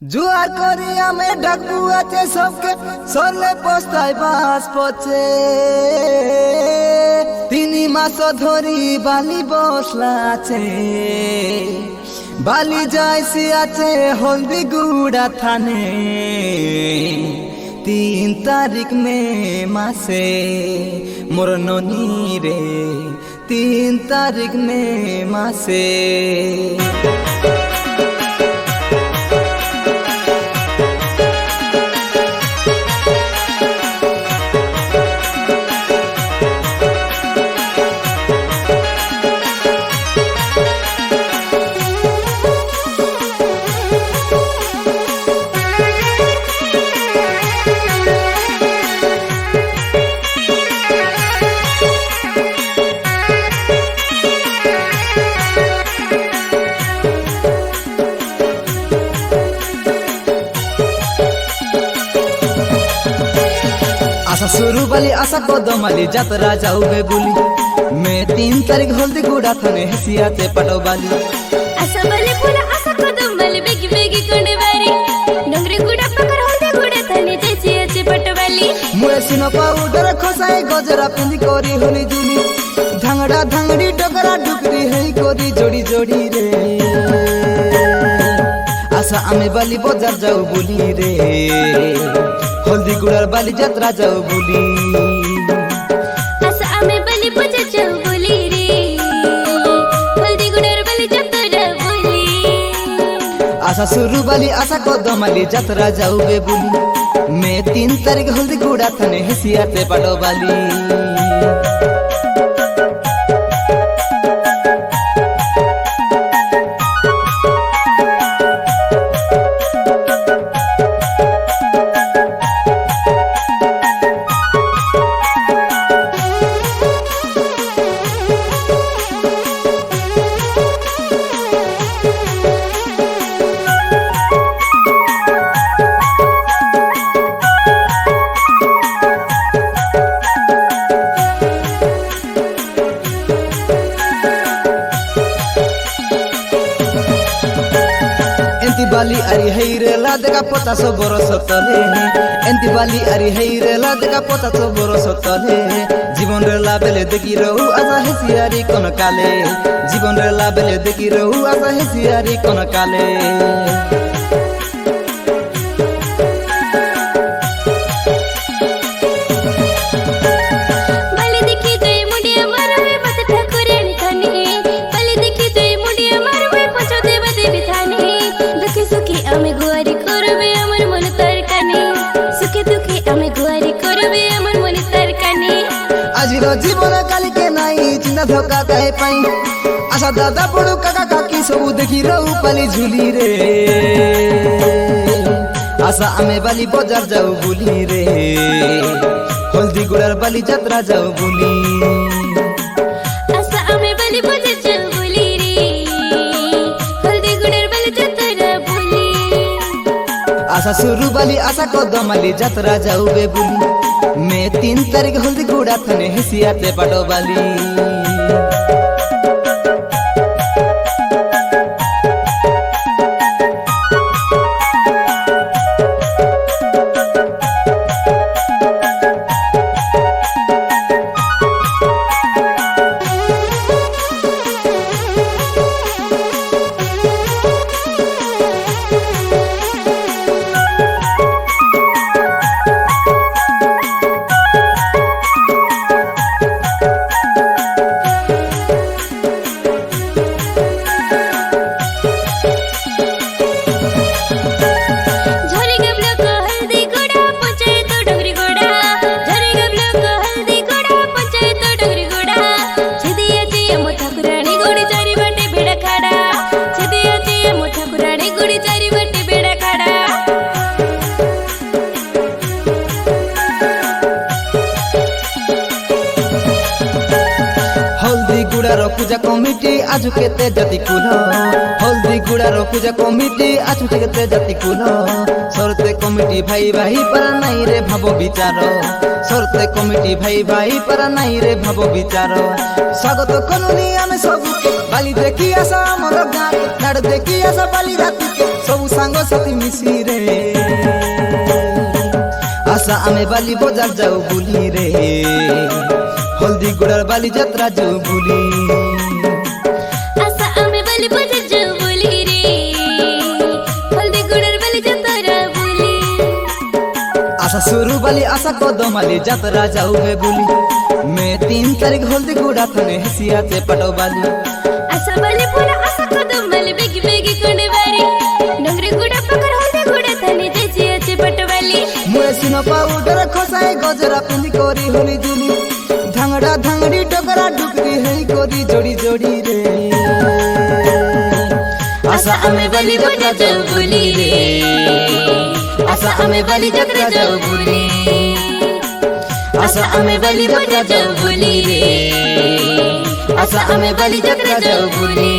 जुआ करिया में डकुआ चे सबके सरले पोस्ताय बास पचे तिनी मास धरी बाली बसला चे बाली जायसी आचे हल्दी गुड़ा थाने 3 तारीख में मासे मोर ननी रे 3 तारीख में मासे आशा शुरू वाली आशा कदमाली जातरा जाऊबे बुली मैं 3 तारीख हल्दी गुड़ा थाने हसिया चे पटो बाली आशा वाली पूरा आशा कदमाली बेगी बेगी कोंडे बारी डोंगरी गुड़ा पकर हल्दी गुड़ा थाने हसिया चे पटो बाली मुए सिनो पाउडर खोसाए गजरा पिंदी कोरी होली जुली धांगड़ा धांगड़ी डगरा डुकरी है कोरी जोड़ी जोड़ी रे आशा आमे बाली बाजार जाऊ बुली रे हल्दी गुड़ार बाली यात्रा जाऊ बुली आशा आमे बाली बाजार जाऊ बुली रे हल्दी गुड़ार बाली यात्रा बुली आशा शुरू वाली आशा कदमाली यात्रा जाऊ बे बुली मैं 3 तारीख हल्दी गुड़ा थाने हसिया चे पटो बाली बाली अरी हेरे ला देखा 50 बरस तले एंती बाली अरी हेरे ला देखा 50 बरस तले जीवन रे ला बेले देखी रहू आशा हेसियारी कोन काले जीवन रे ला बेले देखी रहू आशा हेसियारी कोन काले जीवन काली के नाई चिंता धोखा कहे पाई आशा दादा बड़ो काका काकी सब देखी रहू पाली झूली रे आशा आमे बाली बाजार जाऊ बुली रे हल्दी गुड़ार बाली यात्रा जाऊ बुली आशा आमे बाली बाजार जाऊ बुली रे हल्दी गुड़ार बाली यात्रा बुली आशा शुरू वाली आशा कदमाली यात्रा जाऊ बे बुली मैं 3 तारीख हल्दी गुड़ा थाने हसिया चे पटो बाली पूजा कमिटी आज केते जाति कुल हल्दी गुड़ार पूजा कमिटी आज केते जाति कुल सरते कमिटी भाई भाई पर नहीं रे भाव विचार सरते कमिटी भाई भाई पर नहीं रे भाव विचार स्वागत कनुनी आमे सब बाली देखी आसा मोर गाँ नाड़ देखी आसा बाली राति के सब सांग साथी मिसी रे आशा आमे बाली बजार जाऊ बुली रे हल्दी गुड़ार बाली यात्रा जाऊ बुली आशा आमे बाली बजार जाऊ बुली रे हल्दी गुड़ार बाली यात्रा बुली आशा शुरू बाली आशा कदम वाली यात्रा जाऊ है बुली मैं 3 तारीख हल्दी गुड़ा थाने हसिया से पटो बाली आशा बाली पूरा आशा कदम वाली बेगी बेगी कोंडे बारी डोंगरे गुड़ा पकड़ हल्दी गुड़ा थाने जैसी अच्छे पटवाली मुए सुनो पाउडर खसाए गजरा पिंदी कोरी होली जुली धांगड़ा धांगड़ी टोकरा डुकरी है कोरी जोड़ी जोड़ी रे आशा आमे बाली यात्रा जाऊ बुली रे आशा आमे बाली यात्रा जाऊ बुली आशा आमे बाली यात्रा जाऊ बुली रे आशा आमे बाली यात्रा जाऊ बुली